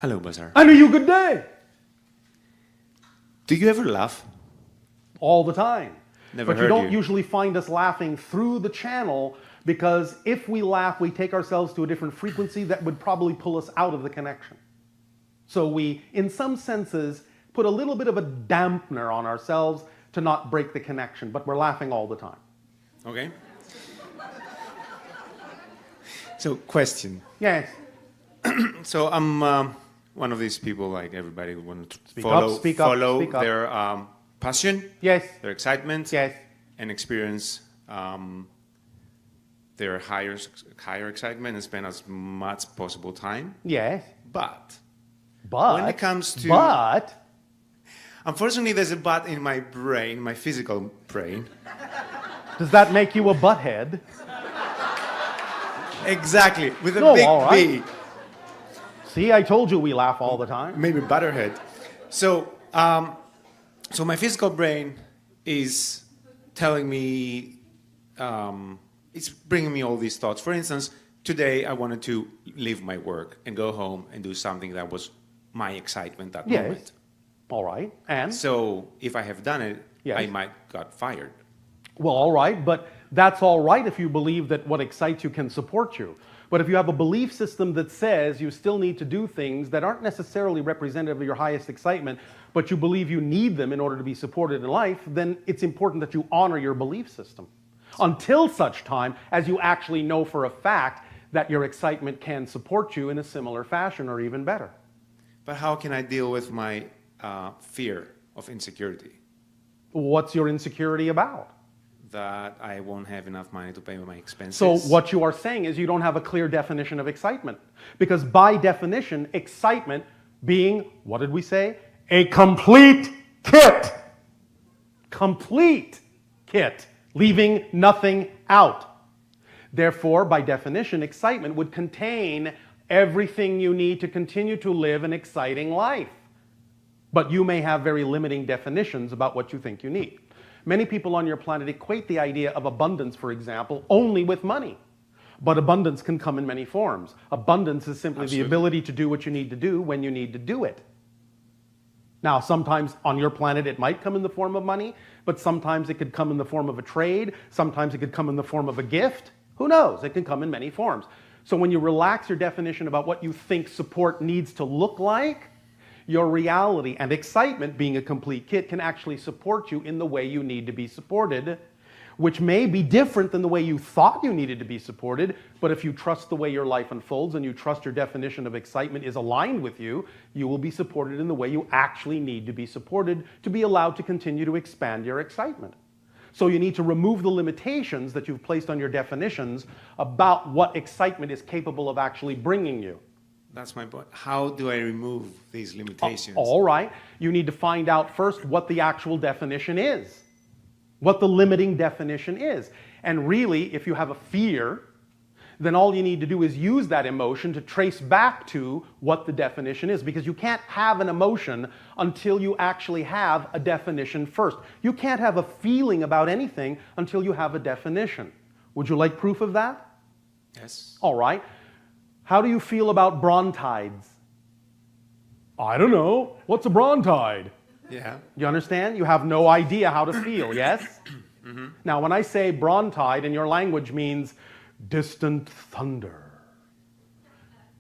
Hello, Bashar. And a you good day. Do you ever laugh? All the time. Never But heard you don't you. usually find us laughing through the channel because if we laugh, we take ourselves to a different frequency that would probably pull us out of the connection. So we, in some senses, put a little bit of a dampener on ourselves to not break the connection, but we're laughing all the time. Okay. So, question. Yes. So I'm one of these people, like everybody, who want to Speak follow, up, speak up, follow speak up. their passion, Yes. their excitement, Yes. and experience their higher excitement and spend as much possible time. Yes. But But. when it comes to, But. unfortunately, there's a but in my brain, my physical brain. Does that make you a butthead? Exactly, with a No, big all right. B. See, I told you we laugh all the time. Maybe butterhead. So, so my physical brain is telling me, it's bringing me all these thoughts. For instance, today I wanted to leave my work and go home and do something that was my excitement that Yes. moment. All right. And? So if I have done it, Yes. I might got fired. Well, all right, but that's all right if you believe that what excites you can support you. But if you have a belief system that says you still need to do things that aren't necessarily representative of your highest excitement, but you believe you need them in order to be supported in life, then it's important that you honor your belief system until such time as you actually know for a fact that your excitement can support you in a similar fashion or even better. But how can I deal with my fear of insecurity? What's your insecurity about? That I won't have enough money to pay my expenses. So what you are saying is you don't have a clear definition of excitement. Because by definition, excitement being, what did we say? A complete kit. Complete kit, leaving nothing out. Therefore, by definition, excitement would contain everything you need to continue to live an exciting life. But you may have very limiting definitions about what you think you need. Many people on your planet equate the idea of abundance, for example, only with money. But abundance can come in many forms. Abundance is simply the ability to do what you need to do when you need to do it. Now, sometimes on your planet it might come in the form of money, but sometimes it could come in the form of a trade, sometimes it could come in the form of a gift. Who knows? It can come in many forms. So when you relax your definition about what you think support needs to look like, your reality and excitement, being a complete kit, can actually support you in the way you need to be supported, which may be different than the way you thought you needed to be supported, but if you trust the way your life unfolds and you trust your definition of excitement is aligned with you, you will be supported in the way you actually need to be supported to be allowed to continue to expand your excitement. So you need to remove the limitations that you've placed on your definitions about what excitement is capable of actually bringing you. That's my point. How do I remove these limitations? All right. You need to find out first what the actual definition is, what the limiting definition is. And really, if you have a fear, then all you need to do is use that emotion to trace back to what the definition is, because you can't have an emotion until you actually have a definition first. You can't have a feeling about anything until you have a definition. Would you like proof of that? Yes. All right. How do you feel about brontides? I don't know. What's a brontide? Yeah. You understand? You have no idea how to feel, yes? Mm-hmm. Now, when I say brontide in your language means distant thunder.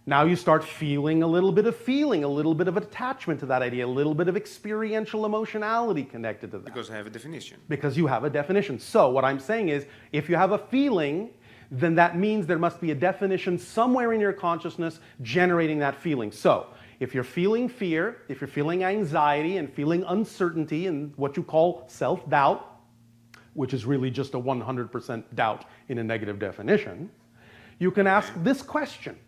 Now you start feeling a little bit of attachment to that idea, a little bit of experiential emotionality connected to that. Because I have a definition. Because you have a definition. So what I'm saying is, if you have a feeling, then that means there must be a definition somewhere in your consciousness generating that feeling. So, if you're feeling fear, if you're feeling anxiety and feeling uncertainty and what you call self-doubt, which is really just a 100% doubt in a negative definition, you can ask this question.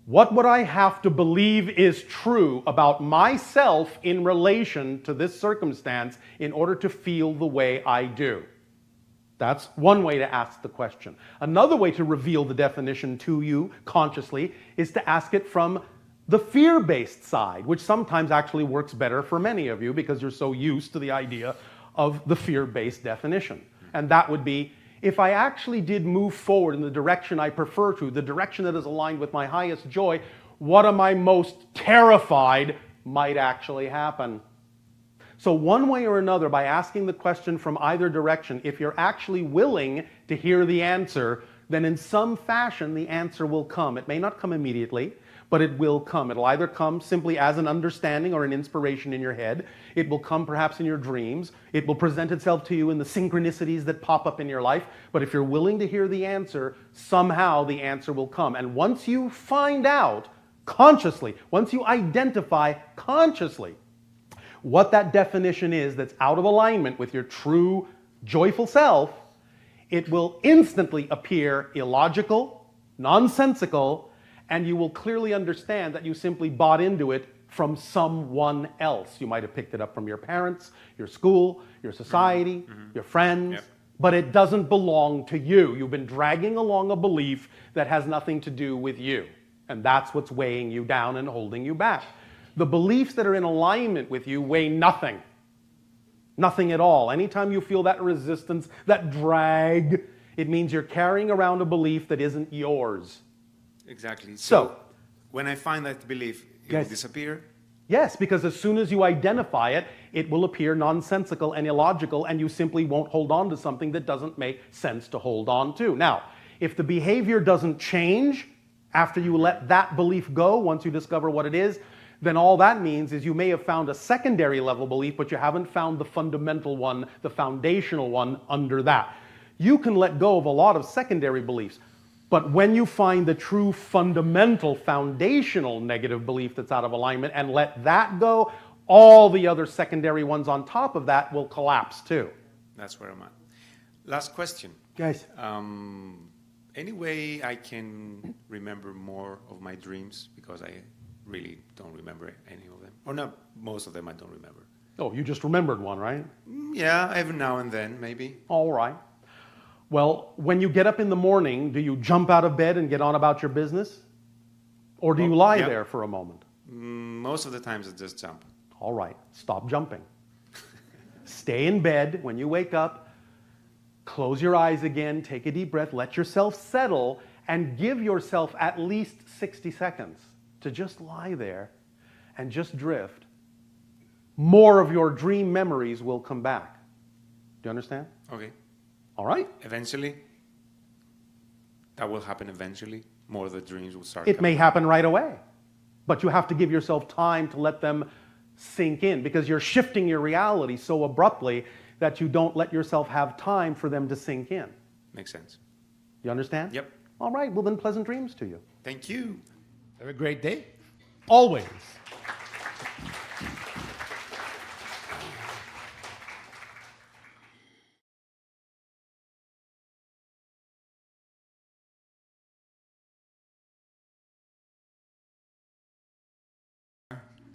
What would I have to believe is true about myself in relation to this circumstance in order to feel the way I do? That's one way to ask the question. Another way to reveal the definition to you consciously is to ask it from the fear-based side, which sometimes actually works better for many of you because you're so used to the idea of the fear-based definition. And that would be, if I actually did move forward in the direction I prefer to, the direction that is aligned with my highest joy, what am I most terrified might actually happen. So one way or another, by asking the question from either direction, if you're actually willing to hear the answer, then in some fashion the answer will come. It may not come immediately, but it will come. It'll either come simply as an understanding or an inspiration in your head. It will come perhaps in your dreams. It will present itself to you in the synchronicities that pop up in your life. But if you're willing to hear the answer, somehow the answer will come. And once you find out consciously, once you identify consciously what that definition is that's out of alignment with your true joyful self, it will instantly appear illogical, nonsensical, and you will clearly understand that you simply bought into it from someone else. You might have picked it up from your parents, your school, your society, your friends, but it doesn't belong to you. You've been dragging along a belief that has nothing to do with you, and that's what's weighing you down and holding you back. The beliefs that are in alignment with you weigh nothing. Nothing at all. Anytime you feel that resistance, that drag, it means you're carrying around a belief that isn't yours. Exactly. So when I find that belief, it will disappear? Yes, because as soon as you identify it, it will appear nonsensical and illogical, and you simply won't hold on to something that doesn't make sense to hold on to. Now, if the behavior doesn't change after you let that belief go, once you discover what it is, then all that means is you may have found a secondary level belief, but you haven't found the fundamental one, the foundational one under that. You can let go of a lot of secondary beliefs, but when you find the true fundamental, foundational negative belief that's out of alignment and let that go, all the other secondary ones on top of that will collapse too. That's where I'm at. Last question. Guys. Any way I can remember more of my dreams? Because I really don't remember any of them. Or not most of them I don't remember. Oh, you just remembered one, right? Yeah, every now and then, maybe. All right. Well, when you get up in the morning, do you jump out of bed and get on about your business? Or do you lie there for a moment? Most of the times I just jump. All right, stop jumping. Stay in bed when you wake up, close your eyes again, take a deep breath, let yourself settle, and give yourself at least 60 seconds to just lie there and just drift. More of your dream memories will come back. Do you understand? Okay. All right. Eventually, that will happen eventually. More of the dreams will start It may happen right away, but you have to give yourself time to let them sink in, because you're shifting your reality so abruptly that you don't let yourself have time for them to sink in. Makes sense. You understand? Yep. All right, well then, pleasant dreams to you. Thank you. Have a great day. Always.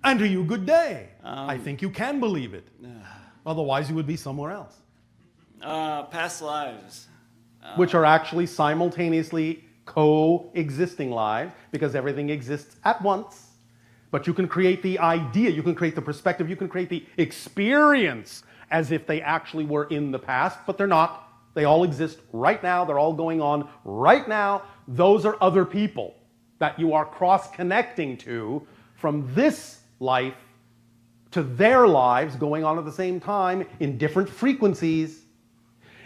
And to you, good day. I think you can believe it. Otherwise, you would be somewhere else. Past lives. Which are actually simultaneously coexisting lives, because everything exists at once. But you can create the idea, you can create the perspective, you can create the experience as if they actually were in the past, but they're not. They all exist right now. They're all going on right now. Those are other people that you are cross-connecting to from this life to their lives going on at the same time in different frequencies,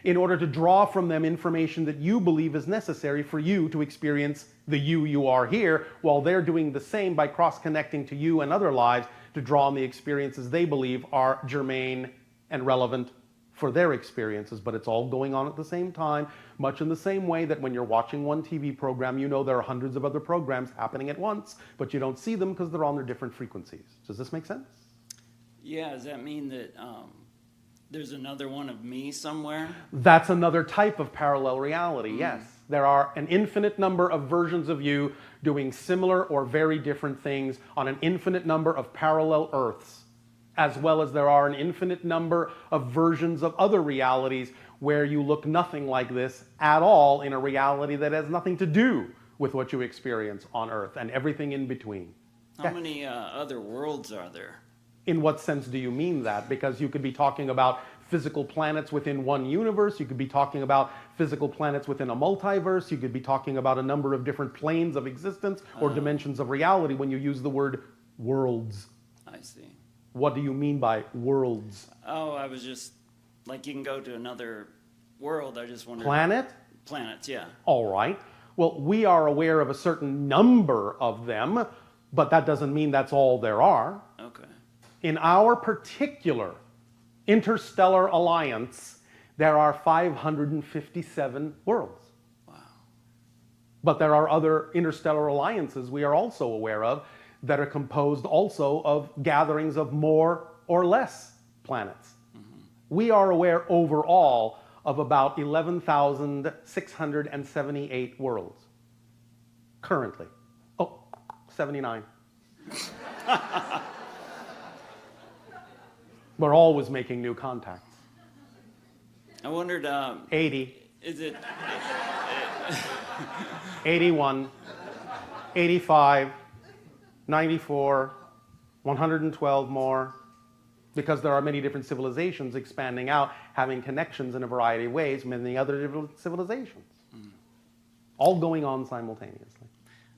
in order to draw from them information that you believe is necessary for you to experience the you are here, while they're doing the same by cross-connecting to you and other lives to draw on the experiences they believe are germane and relevant for their experiences. But it's all going on at the same time, much in the same way that when you're watching one TV program, you know there are hundreds of other programs happening at once, but you don't see them because they're on their different frequencies. Does this make sense? Yeah, does that mean that there's another one of me somewhere? That's another type of parallel reality, yes. There are an infinite number of versions of you doing similar or very different things on an infinite number of parallel Earths, as well as there are an infinite number of versions of other realities where you look nothing like this at all, in a reality that has nothing to do with what you experience on Earth, and everything in between. How many other worlds are there? In what sense do you mean that? Because you could be talking about physical planets within one universe. You could be talking about physical planets within a multiverse. You could be talking about a number of different planes of existence or dimensions of reality when you use the word worlds. I see. What do you mean by worlds? Oh, I was just, like, you can go to another world. I just wondered. Planet? Planets, yeah. All right. Well, we are aware of a certain number of them, but that doesn't mean that's all there are. Okay. In our particular interstellar alliance, there are 557 worlds. Wow. But there are other interstellar alliances we are also aware of that are composed also of gatherings of more or less planets. We are aware overall of about 11,678 worlds currently. Oh, 79. We're always making new contacts. I wondered, 80, is it, 81, 85, 94, 112 more, because there are many different civilizations expanding out, having connections in a variety of ways, many other different civilizations, all going on simultaneously.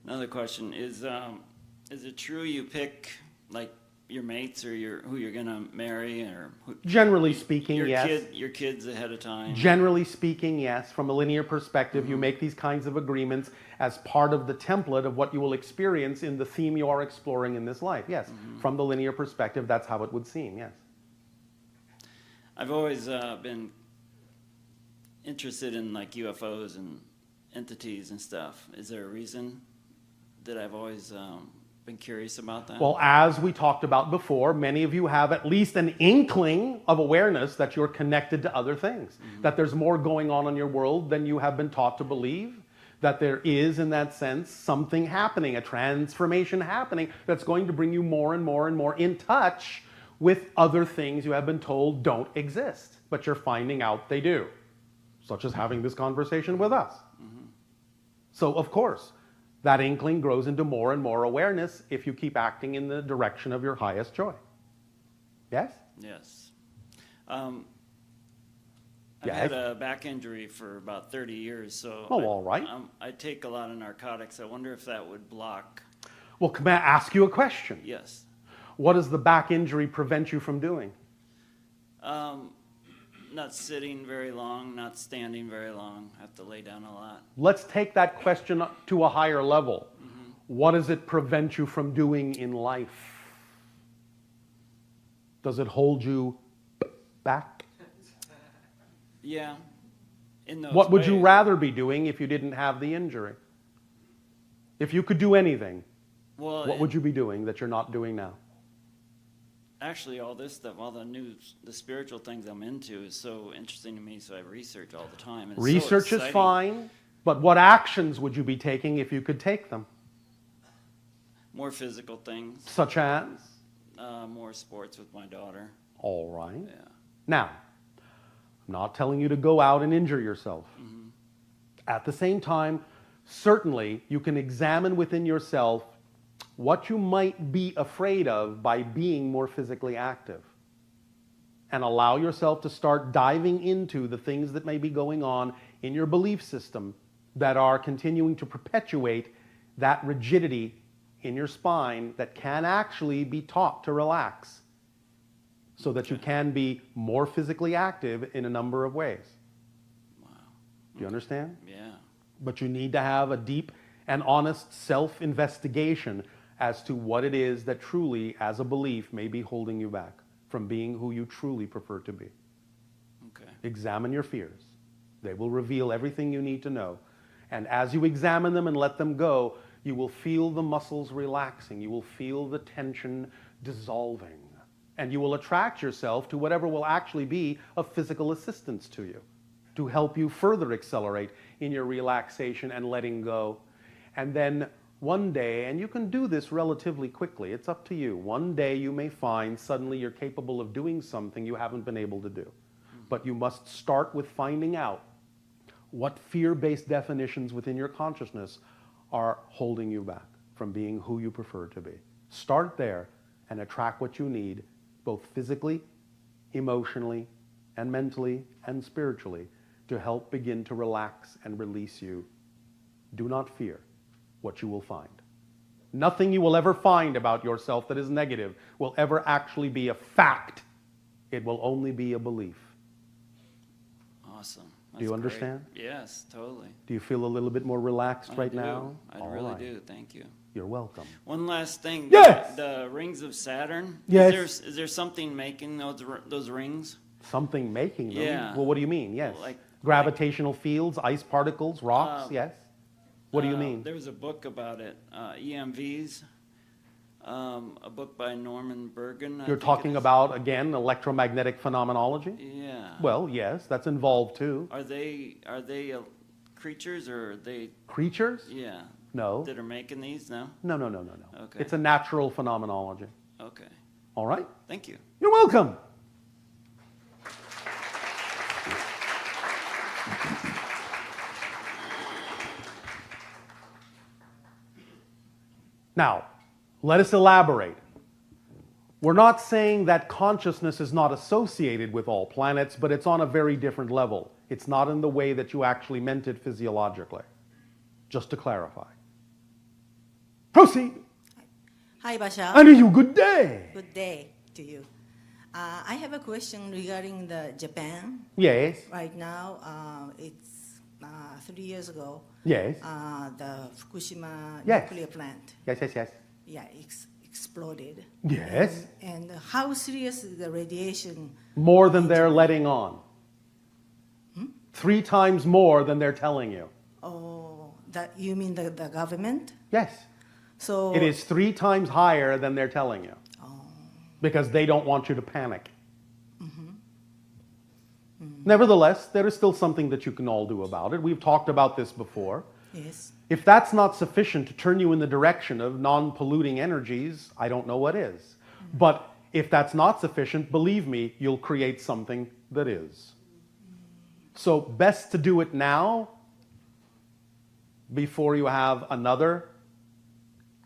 another question, is it true you pick, like, your mates or who you're going to marry, or Generally speaking, yes. your kids ahead of time? Generally speaking, yes. From a linear perspective, you make these kinds of agreements as part of the template of what you will experience in the theme you are exploring in this life. Yes, from the linear perspective, that's how it would seem, yes. I've always been interested in, like, UFOs and entities and stuff. Is there a reason that I've always been curious about that? Well, as we talked about before, many of you have at least an inkling of awareness that you're connected to other things, that there's more going on in your world than you have been taught to believe, that there is, in that sense, something happening, a transformation happening that's going to bring you more and more and more in touch with other things you have been told don't exist, but you're finding out they do, such as having this conversation with us. So, of course, that inkling grows into more and more awareness if you keep acting in the direction of your highest joy. Yes? Yes. I've Yes. had a back injury for about 30 years, so Oh, all right. I take a lot of narcotics. I wonder if that would block. Well, can I ask you a question? Yes. What does the back injury prevent you from doing? Not sitting very long, not standing very long. I have to lay down a lot. Let's take that question up to a higher level. What does it prevent you from doing in life? Does it hold you back? Yeah. In those What would you ways. rather be doing if you didn't have the injury? If you could do anything, Well, what would you be doing that you're not doing now? actually, all this stuff, all the spiritual things I'm into is so interesting to me, so I research all the time. And it's so Research is exciting. fine, but what actions would you be taking if you could take them? More physical things, Such as? more sports with my daughter. All right. Yeah. Now, I'm not telling you to go out and injure yourself. At the same time, certainly you can examine within yourself what you might be afraid of by being more physically active, and allow yourself to start diving into the things that may be going on in your belief system that are continuing to perpetuate that rigidity in your spine that can actually be taught to relax so that you can be more physically active in a number of ways. Wow. Do you understand? Yeah. But you need to have a deep and honest self-investigation as to what it is that truly, as a belief, may be holding you back from being who you truly prefer to be. Okay. Examine your fears. They will reveal everything you need to know. And as you examine them and let them go, you will feel the muscles relaxing. You will feel the tension dissolving. And you will attract yourself to whatever will actually be of physical assistance to you, to help you further accelerate in your relaxation and letting go. And then one day, and you can do this relatively quickly, it's up to you. One day you may find suddenly you're capable of doing something you haven't been able to do. But you must start with finding out what fear-based definitions within your consciousness are holding you back from being who you prefer to be. Start there and attract what you need, both physically, emotionally, and mentally and spiritually to help begin to relax and release you. Do not fear what you will find. Nothing you will ever find about yourself that is negative will ever actually be a fact. It will only be a belief. Awesome. Do you understand? Great. Yes, totally. Do you feel a little bit more relaxed right do. now? I really do. Thank you. You're welcome. One last thing. Yes! The rings of Saturn. Yes. Is there something making those rings? Something making them? Yeah. Well, what do you mean? Yes. Like gravitational fields, ice particles, rocks, yes. What do you mean? There was a book about it, EMVs, a book by Norman Bergen. You're talking about, again, electromagnetic phenomenology? Yeah. Well, yes, that's involved too. Are they creatures or are they? Creatures? Yeah. No. That are making these? No? No. Okay. It's a natural phenomenology. Okay. All right? Thank you. You're welcome. Now, let us elaborate. We're not saying that consciousness is not associated with all planets, but it's on a very different level. It's not in the way that you actually meant it physiologically. Just to clarify. Proceed. Hi, Bashar. And you, good day. Good day to you. I have a question regarding the Japan. Yes. Right now, it's 3 years ago. Yes. The Fukushima Yes. nuclear plant. Yes. Yeah, exploded. Yes. And how serious is the radiation? More than they're letting on. 3 times more than they're telling you. Oh, that you mean the government? Yes. So It is 3 times higher than they're telling you. Because they don't want you to panic. Nevertheless, there is still something that you can all do about it. We've talked about this before. Yes. If that's not sufficient to turn you in the direction of non-polluting energies, I don't know what is. But if that's not sufficient, believe me, you'll create something that is. So best to do it now before you have another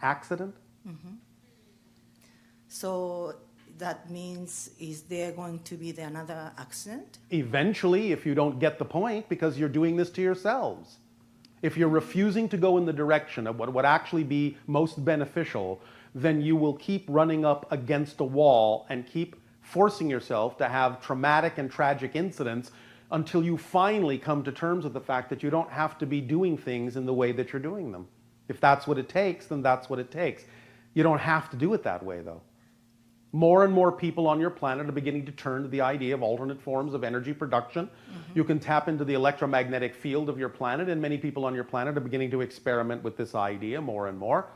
accident. So that means, is there going to be another accident? Eventually, if you don't get the point, because you're doing this to yourselves. If you're refusing to go in the direction of what would actually be most beneficial, then you will keep running up against a wall and keep forcing yourself to have traumatic and tragic incidents until you finally come to terms with the fact that you don't have to be doing things in the way that you're doing them. If that's what it takes, then that's what it takes. You don't have to do it that way, though. More and more people on your planet are beginning to turn to the idea of alternate forms of energy production. You can tap into the electromagnetic field of your planet, and many people on your planet are beginning to experiment with this idea more and more.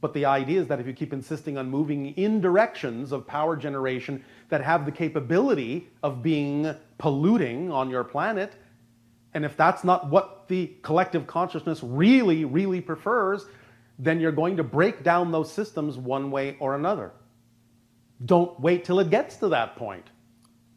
But the idea is that if you keep insisting on moving in directions of power generation that have the capability of being polluting on your planet, and if that's not what the collective consciousness really, really prefers, then you're going to break down those systems one way or another. Don't wait till it gets to that point.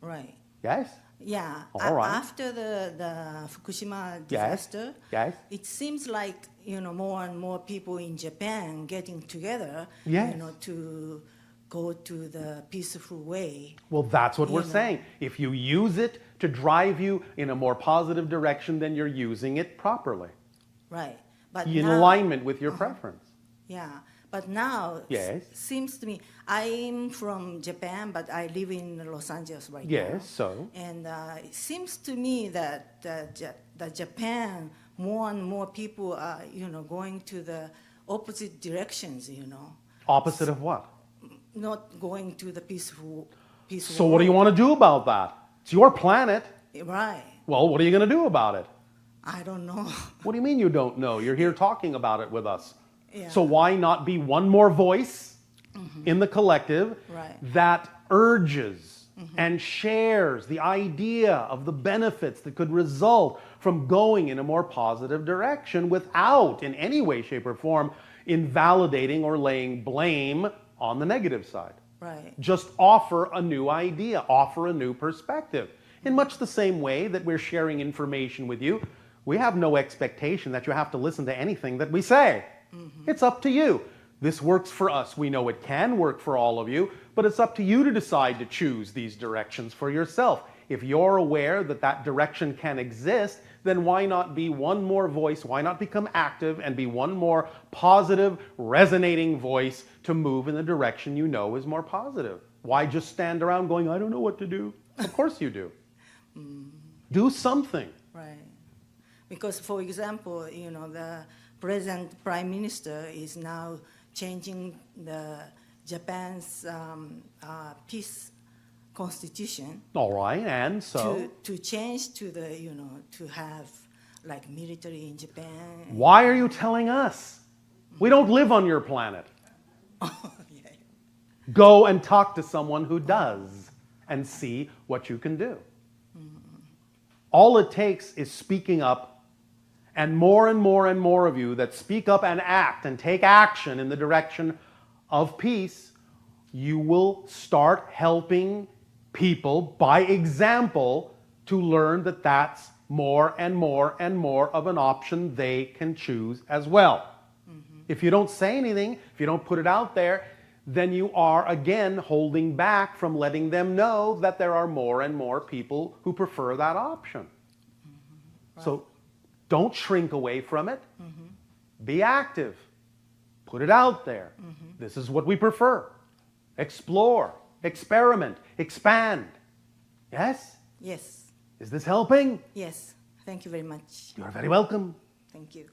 Right. Yes? Yeah. All right. After the Fukushima disaster, Yes. it seems like more and more people in Japan getting together, Yes. to go to the peaceful way. Well, that's what we're know. saying. If you use it to drive you in a more positive direction, then you're using it properly, Right. But in now, alignment with your preference. Yeah. But now, Yes. seems to me, I'm from Japan, but I live in Los Angeles right now. Yes, so? And it seems to me that the Japan, more and more people are, going to the opposite directions, Opposite of what? not going to the peaceful So what do you want to do about that? It's your planet. Right. Well, what are you going to do about it? I don't know. What do you mean you don't know? You're here talking about it with us. Yeah. So why not be one more voice in the collective Right. that urges and shares the idea of the benefits that could result from going in a more positive direction without, in any way, shape, or form, invalidating or laying blame on the negative side. Right. Just offer a new idea, offer a new perspective. In much the same way that we're sharing information with you, we have no expectation that you have to listen to anything that we say. It's up to you. This works for us. We know it can work for all of you, but it's up to you to decide to choose these directions for yourself. if you're aware that that direction can exist, then why not be one more voice? Why not become active and be one more positive, resonating voice to move in the direction you know is more positive? Why just stand around going, I don't know what to do? Of course you do. Do something. Right. Because, for example, the present prime minister is now changing the Japan's peace constitution. All right, and so? To change to the, to have like military in Japan. Why are you telling us? We don't live on your planet. Yeah. Go and talk to someone who does and see what you can do. All it takes is speaking up, and more and more of you that speak up and act and take action in the direction of peace, you will start helping people by example to learn that that's more and more of an option they can choose as well. If you don't say anything, if you don't put it out there, then you are again holding back from letting them know that there are more and more people who prefer that option. Right. So don't shrink away from it. Be active. Put it out there. This is what we prefer. Explore, experiment, expand. Yes? Yes. Is this helping? Yes. Thank you very much. You're very welcome. Thank you.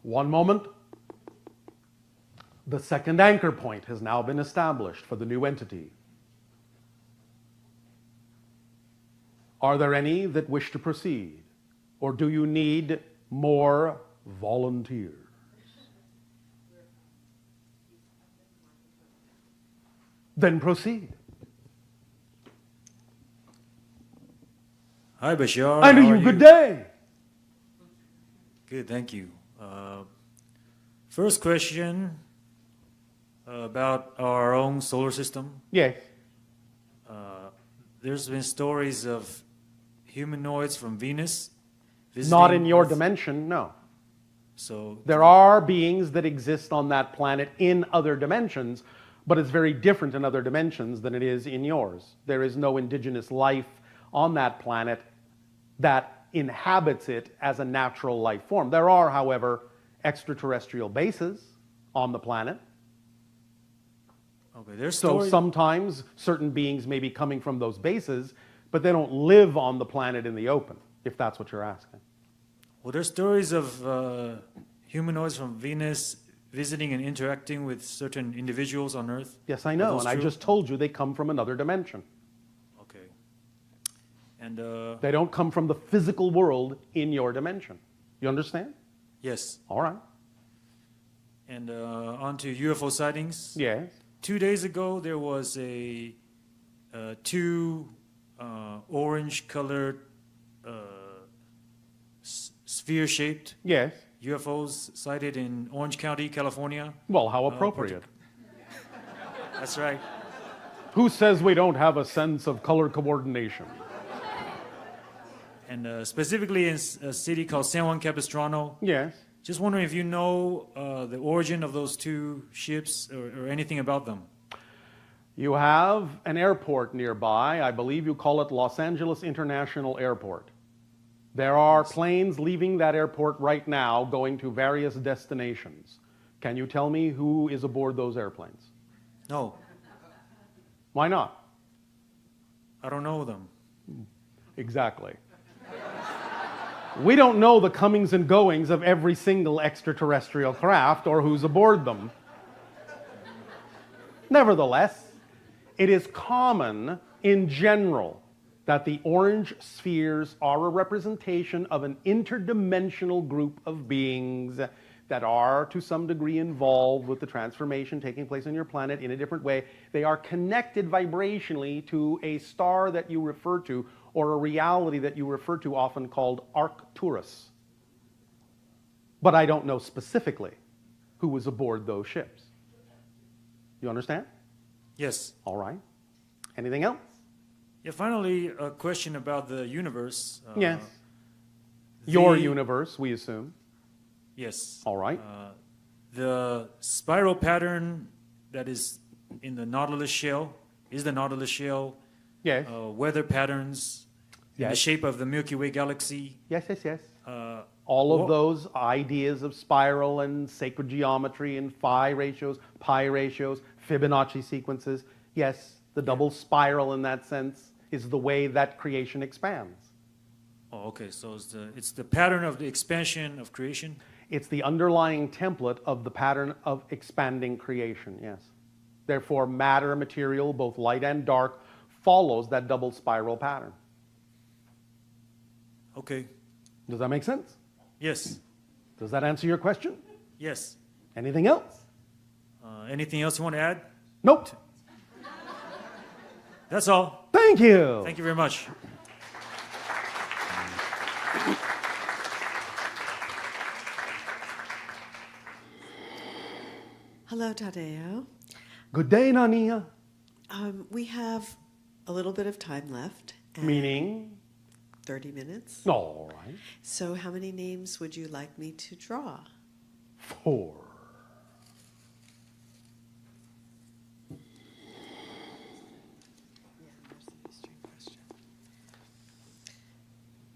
One moment. The second anchor point has now been established for the new entity. Are there any that wish to proceed? Or do you need more volunteers? Then proceed. Hi, Bashar. And How are you, good day. Good, thank you. First question about our own solar system. Yes. There's been stories of humanoids from Venus Not in visiting your Earth. dimension, no. So There are beings that exist on that planet in other dimensions, but it's very different in other dimensions than it is in yours. There is no indigenous life on that planet that inhabits it as a natural life form. There are, however, extraterrestrial bases on the planet. okay, there's So stories. sometimes certain beings may be coming from those bases, but they don't live on the planet in the open, if that's what you're asking. Well, there's stories of humanoids from Venus visiting and interacting with certain individuals on Earth. Yes, I Are know, those and I true? just told you they come from another dimension. Okay. And They don't come from the physical world in your dimension. You understand? yes. All right. And on to UFO sightings. Yes. 2 days ago, there was two orange-colored sphere-shaped Yes. UFOs sighted in Orange County, California. Well, how appropriate. That's right. Who says we don't have a sense of color coordination? And specifically in a city called San Juan Capistrano. Yes. Just wondering if you know the origin of those two ships or anything about them. You have an airport nearby. I believe you call it Los Angeles International Airport. There are planes leaving that airport right now going to various destinations. Can you tell me who is aboard those airplanes? No, Why not? I don't know them. Exactly. We don't know the comings and goings of every single extraterrestrial craft or who's aboard them. Nevertheless, it is common in general that the orange spheres are a representation of an interdimensional group of beings that are to some degree involved with the transformation taking place on your planet in a different way. They are connected vibrationally to a star that you refer to, or a reality that you refer to, often called Arcturus. But I don't know specifically who was aboard those ships. You understand? Yes. All right. Anything else? Yeah, finally, a question about the universe. Yes. Your the- universe, we assume. Yes. All right. The spiral pattern that is in the Nautilus shell, is the Nautilus shell Yes. weather patterns in the Yes. shape of the Milky Way galaxy? Yes, yes, yes. Uh, All of Wha- those ideas of spiral and sacred geometry and phi ratios, pi ratios, Fibonacci sequences, yes, the double spiral in that sense is the way that creation expands. oh, okay. So it's the pattern of the expansion of creation. It's the underlying template of the pattern of expanding creation, yes. Therefore, matter, material, both light and dark, follows that double spiral pattern. Okay. Does that make sense? Yes. Does that answer your question? Yes. Anything else? Anything else you want to add? Nope. That's all. Thank you. Thank you very much. Hello, Tadeo. Good day, Nania. We have a little bit of time left. and Meaning? 30 minutes. All right. So how many names would you like me to draw? 4.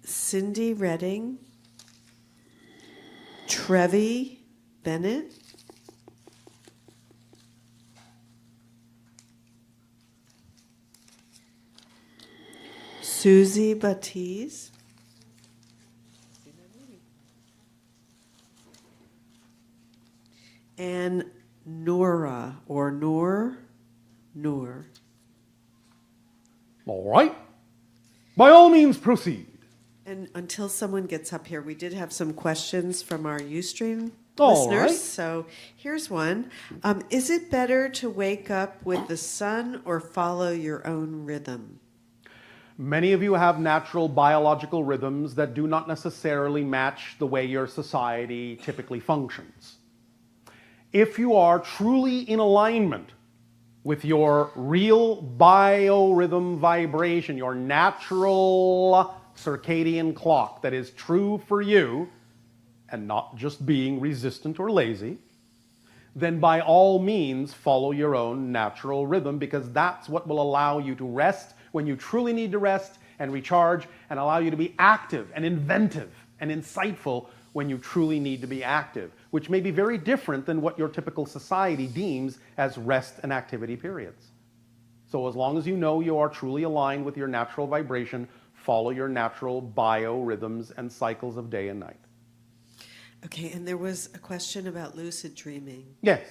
Cindy Redding, Trevi Bennett, Susie Batiz, and Nora, or Noor. All right. By all means, proceed. And until someone gets up here, we did have some questions from our Ustream All listeners. right. So here's one. Is it better to wake up with the sun or follow your own rhythm? Many of you have natural biological rhythms that do not necessarily match the way your society typically functions. If you are truly in alignment with your real biorhythm vibration, your natural circadian clock that is true for you, and not just being resistant or lazy, then by all means follow your own natural rhythm, because that's what will allow you to rest when you truly need to rest and recharge, and allow you to be active and inventive and insightful when you truly need to be active, which may be very different than what your typical society deems as rest and activity periods. So as long as you know you are truly aligned with your natural vibration, follow your natural biorhythms and cycles of day and night. Okay, and there was a question about lucid dreaming. Yes.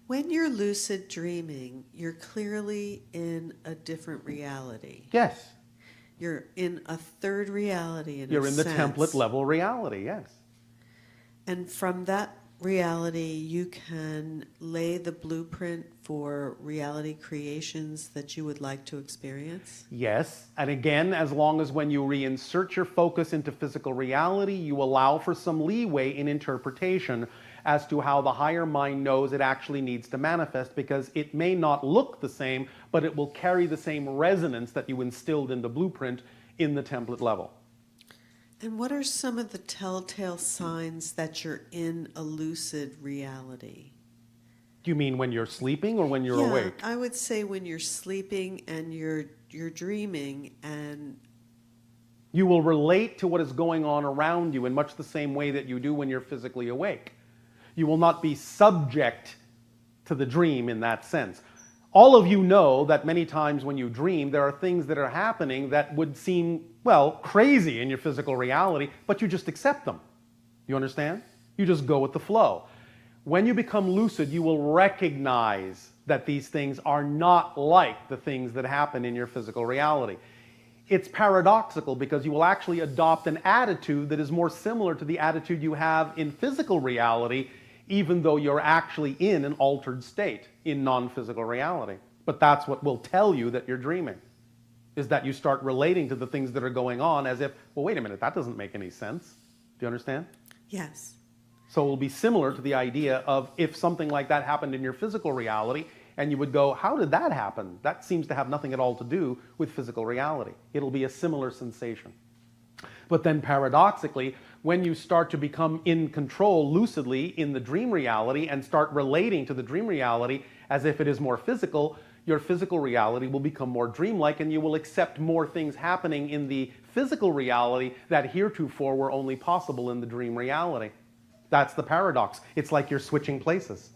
When you're lucid dreaming, you're clearly in a different reality. Yes. You're in a third reality in You're a in the sense. template level reality, yes. And from that reality, you can lay the blueprint for reality creations that you would like to experience? Yes, and again, as long as when you reinsert your focus into physical reality, you allow for some leeway in interpretation as to how the higher mind knows it actually needs to manifest, because it may not look the same, but it will carry the same resonance that you instilled in the blueprint in the template level. And what are some of the telltale signs that you're in a lucid reality? Do you mean when you're sleeping or when you're Yeah, awake? I would say when you're sleeping and you're dreaming, and You will relate to what is going on around you in much the same way that you do when you're physically awake. You will not be subject to the dream in that sense. All of you know that many times when you dream, there are things that are happening that would seem, well, crazy in your physical reality, but you just accept them. You understand? You just go with the flow. When you become lucid, you will recognize that these things are not like the things that happen in your physical reality. It's paradoxical because you will actually adopt an attitude that is more similar to the attitude you have in physical reality, even though you're actually in an altered state in non-physical reality. But that's what will tell you that you're dreaming, is that you start relating to the things that are going on as if, well, wait a minute, that doesn't make any sense. Do you understand? yes. So it will be similar to the idea of if something like that happened in your physical reality, and you would go, how did that happen? That seems to have nothing at all to do with physical reality. It'll be a similar sensation. But then paradoxically, when you start to become in control lucidly in the dream reality and start relating to the dream reality as if it is more physical, your physical reality will become more dreamlike, and you will accept more things happening in the physical reality that heretofore were only possible in the dream reality. That's the paradox. It's like you're switching places.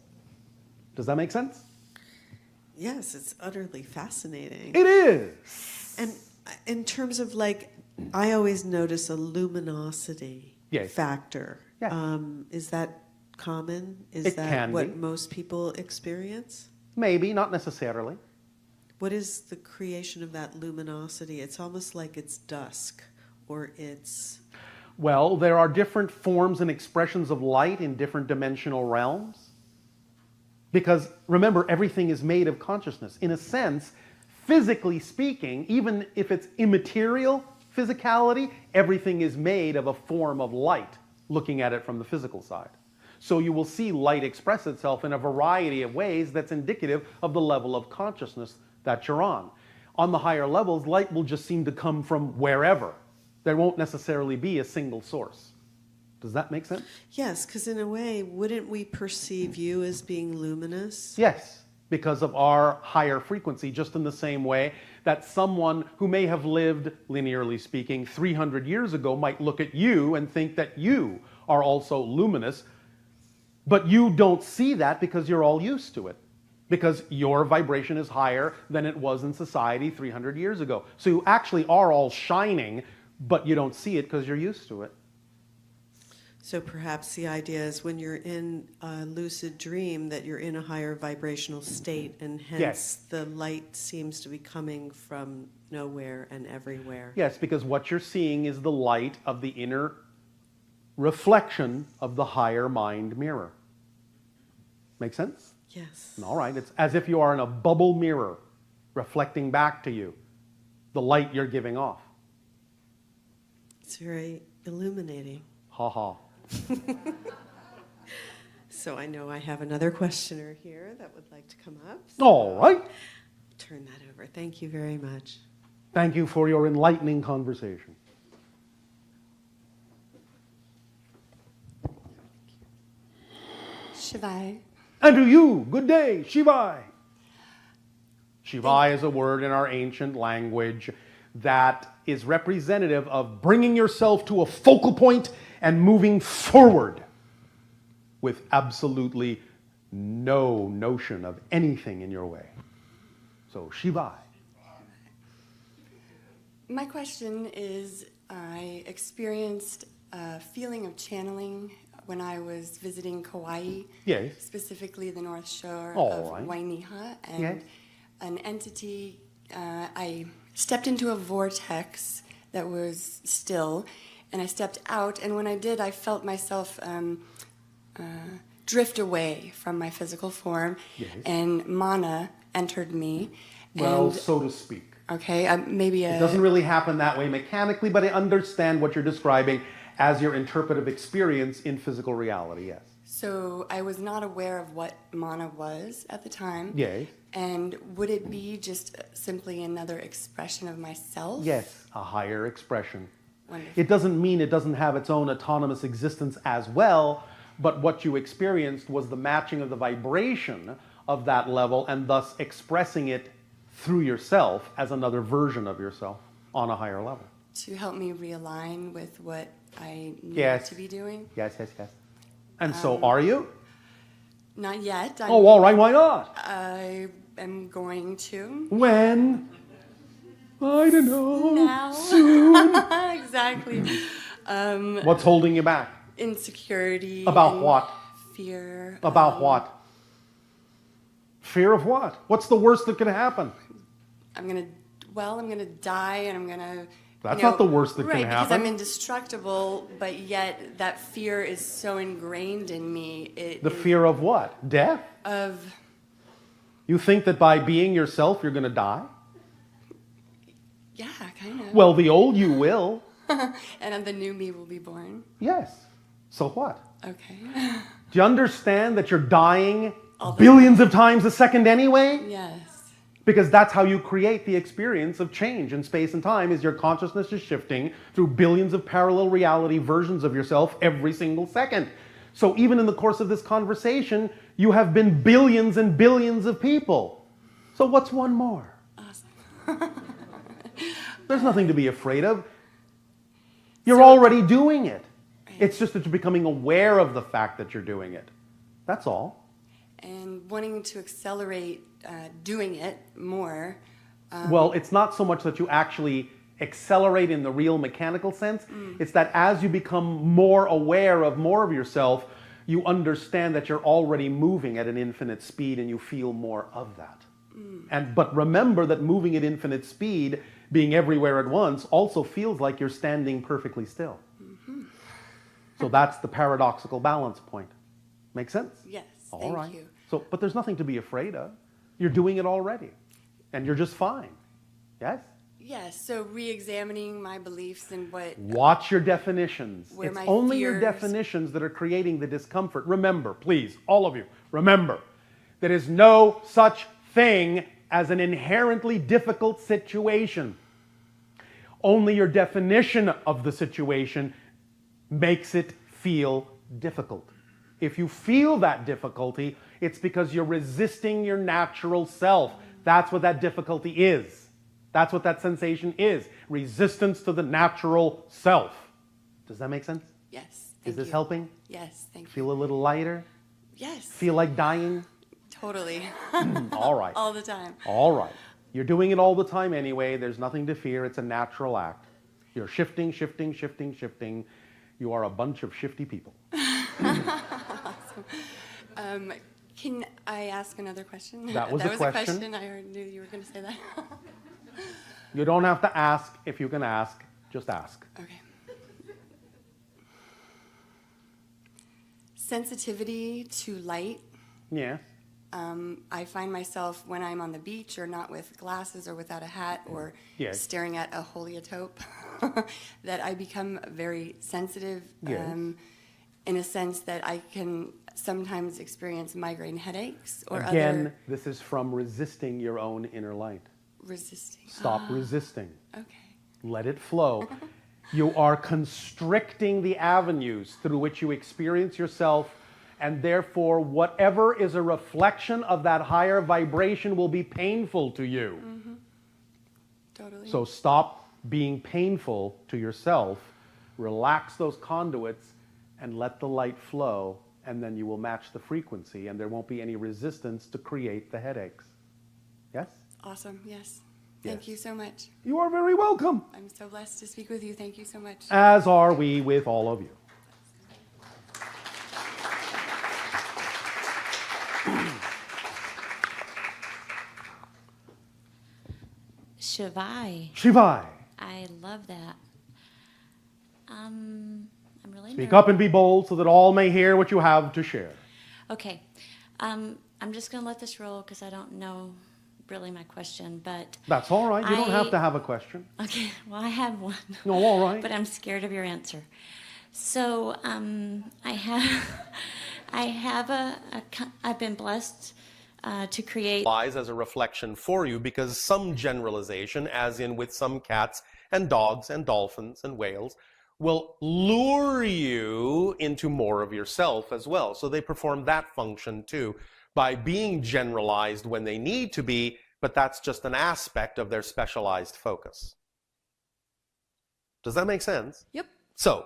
Does that make sense? Yes, it's utterly fascinating. It is. And in terms of like, I always notice a luminosity Yes. factor. Yes. Is that common? Is It that can what be. most people experience? Maybe, not necessarily. What is the creation of that luminosity? It's almost like it's dusk, or it's... Well, there are different forms and expressions of light in different dimensional realms. Because remember, everything is made of consciousness. In a sense, physically speaking, even if it's immaterial physicality, everything is made of a form of light, looking at it from the physical side. So you will see light express itself in a variety of ways that's indicative of the level of consciousness that you're on. On the higher levels, light will just seem to come from wherever. There won't necessarily be a single source. Does that make sense? Yes, because in a way, wouldn't we perceive you as being luminous? Yes, because of our higher frequency, just in the same way that someone who may have lived, linearly speaking, 300 years ago might look at you and think that you are also luminous, but you don't see that because you're all used to it, because your vibration is higher than it was in society 300 years ago. So you actually are all shining, but you don't see it because you're used to it. So perhaps the idea is when you're in a lucid dream that you're in a higher vibrational state, and hence Yes. the light seems to be coming from nowhere and everywhere. Yes, because what you're seeing is the light of the inner reflection of the higher mind mirror. Make sense? Yes. All right, it's as if you are in a bubble mirror reflecting back to you the light you're giving off. It's very illuminating. Ha ha. So I know I have another questioner here that would like to come up. So All right. turn that over. Thank you very much. Thank you for your enlightening conversation. Shivai. And to you, good day, Shivai. Shivai is a word in our ancient language that is representative of bringing yourself to a focal point and moving forward with absolutely no notion of anything in your way. So, Shivai. My question is, I experienced a feeling of channeling when I was visiting Kauai, Yes. specifically the North Shore All of right. Wainiha, and Yes. an entity, I stepped into a vortex that was still, and I stepped out, and when I did, I felt myself drift away from my physical form, Yes. and mana entered me. Well, and, so to speak. okay, maybe It doesn't really happen that way mechanically, but I understand what you're describing as your interpretive experience in physical reality, yes. So I was not aware of what mana was at the time. Yes. And would it be just simply another expression of myself? Yes, a higher expression. Wonderful. It doesn't mean it doesn't have its own autonomous existence as well, but what you experienced was the matching of the vibration of that level and thus expressing it through yourself as another version of yourself on a higher level. To help me realign with what I need Yes. to be doing? Yes, yes, yes. And so are you? Not yet. Oh, all right, why not? I am going to. When? I don't know. Now. Soon. Exactly. What's holding you back? Insecurity. About and what? Fear. About what? Fear of what? What's the worst that can happen? I'm gonna die, and I'm gonna. That's not the worst that can right, because happen. I'm indestructible, but yet that fear is so ingrained in me. The fear of what? Death? of You think that by being yourself you're going to die? yeah, kind of. Well, the old you will. And the new me will be born. Yes. So what? Okay. Do you understand that you're dying billions of times a second anyway? Yes. Because that's how you create the experience of change in space and time, is your consciousness is shifting through billions of parallel reality versions of yourself every single second. So even in the course of this conversation, you have been billions and billions of people. So what's one more? Awesome. There's nothing to be afraid of. You're already doing it. It's just that you're becoming aware of the fact that you're doing it. That's all. And wanting to accelerate doing it more. Well, it's not so much that you actually accelerate in the real mechanical sense. It's that as you become more aware of more of yourself, you understand that you're already moving at an infinite speed and you feel more of that. But remember that moving at infinite speed, being everywhere at once, also feels like you're standing perfectly still. So that's the paradoxical balance point. Make sense? Yes, All right. thank you. So, but there's nothing to be afraid of. You're doing it already. And you're just fine. Yes? Yes, so re-examining my beliefs and what... Watch your definitions. Where It's my only your fears- definitions that are creating the discomfort. Remember, please, all of you, remember, there is no such thing as an inherently difficult situation. Only your definition of the situation makes it feel difficult. If you feel that difficulty, it's because you're resisting your natural self. That's what that difficulty is. That's what that sensation is. Resistance to the natural self. Does that make sense? Yes, Is thank this you. helping? Yes, thank you. Feel a little lighter? Yes, Feel like dying? totally. All right. All the time. All right. You're doing it all the time anyway. There's nothing to fear. It's a natural act. You're shifting, shifting, shifting, shifting. You are a bunch of shifty people. Can I ask another question? That was a question. I already knew you were going to say that. You don't have to ask. If you can ask, just ask. Okay. Sensitivity to light. Yeah. I find myself when I'm on the beach or not with glasses or without a hat or Yes. staring at a heliotrope, that I become very sensitive Yes. in a sense that I can sometimes experience migraine headaches or Again, other this is from resisting your own inner light. resisting. Stop resisting. Okay. Let it flow. You are constricting the avenues through which you experience yourself, and therefore whatever is a reflection of that higher vibration will be painful to you. Totally. So stop being painful to yourself, relax those conduits, and let the light flow, and then you will match the frequency, and there won't be any resistance to create the headaches. Yes? Awesome. Yes. Thank Yes. you so much. You are very welcome, I'm so blessed to speak with you. Thank you so much. as are we with all of you. Shivai. Shivai, I love that. I'm really speak nervous. up and be bold so that all may hear what you have to share. Okay. I'm just going to let this roll because I don't know really my question, but That's all right. You don't have I- to have a question. okay, well, I have one. No, all right. But I'm scared of your answer. So I've been blessed to create. Lies as a reflection for you, because some generalization, as in with some cats and dogs and dolphins and whales, will lure you into more of yourself as well. So they perform that function too by being generalized when they need to be, but that's just an aspect of their specialized focus. Does that make sense? Yep. So,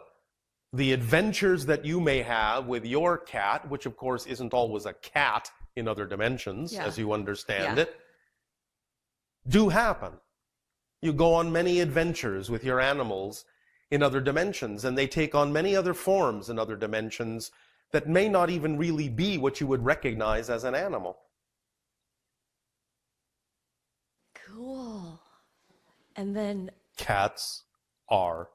the adventures that you may have with your cat, which of course isn't always a cat in other dimensions, Yeah. as you understand Yeah. it, do happen. You go on many adventures with your animals in other dimensions, and they take on many other forms in other dimensions that may not even really be what you would recognize as an animal. Cool. And then Cats are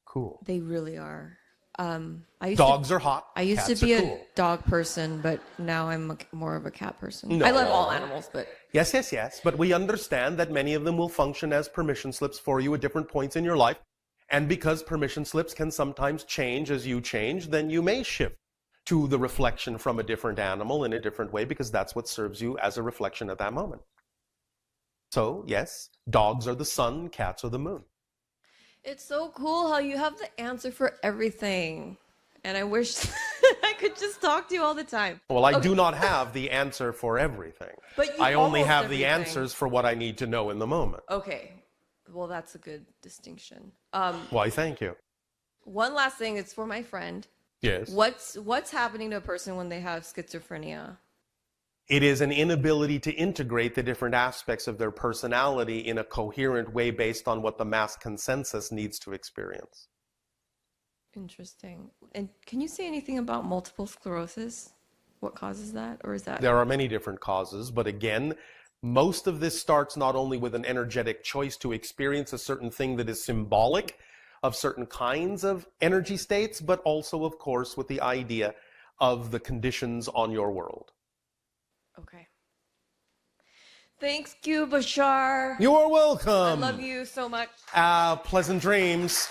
cool. they really are. I used Dogs are hot. I used Cats to be are a cool. dog person, but now I'm more of a cat person. No. I love all animals, but Yes, yes, yes. But we understand that many of them will function as permission slips for you at different points in your life. And because permission slips can sometimes change as you change, then you may shift to the reflection from a different animal in a different way, because that's what serves you as a reflection at that moment. So, yes, dogs are the sun, cats are the moon. It's so cool how you have the answer for everything. And I wish I could just talk to you all the time. Well, I do not have the answer for everything. But you I only almost have the everything. answers for what I need to know in the moment. Okay. Well, that's a good distinction. Why, thank you. One last thing, it's for my friend. Yes. What's happening to a person when they have schizophrenia? It is an inability to integrate the different aspects of their personality in a coherent way based on what the mass consensus needs to experience. Interesting. And can you say anything about multiple sclerosis? What causes that? Or is that... There are many different causes, but again, most of this starts not only with an energetic choice to experience a certain thing that is symbolic of certain kinds of energy states, but also, of course, with the idea of the conditions on your world. Okay. Thanks, you, Bashar. You are welcome. I love you so much. Pleasant dreams.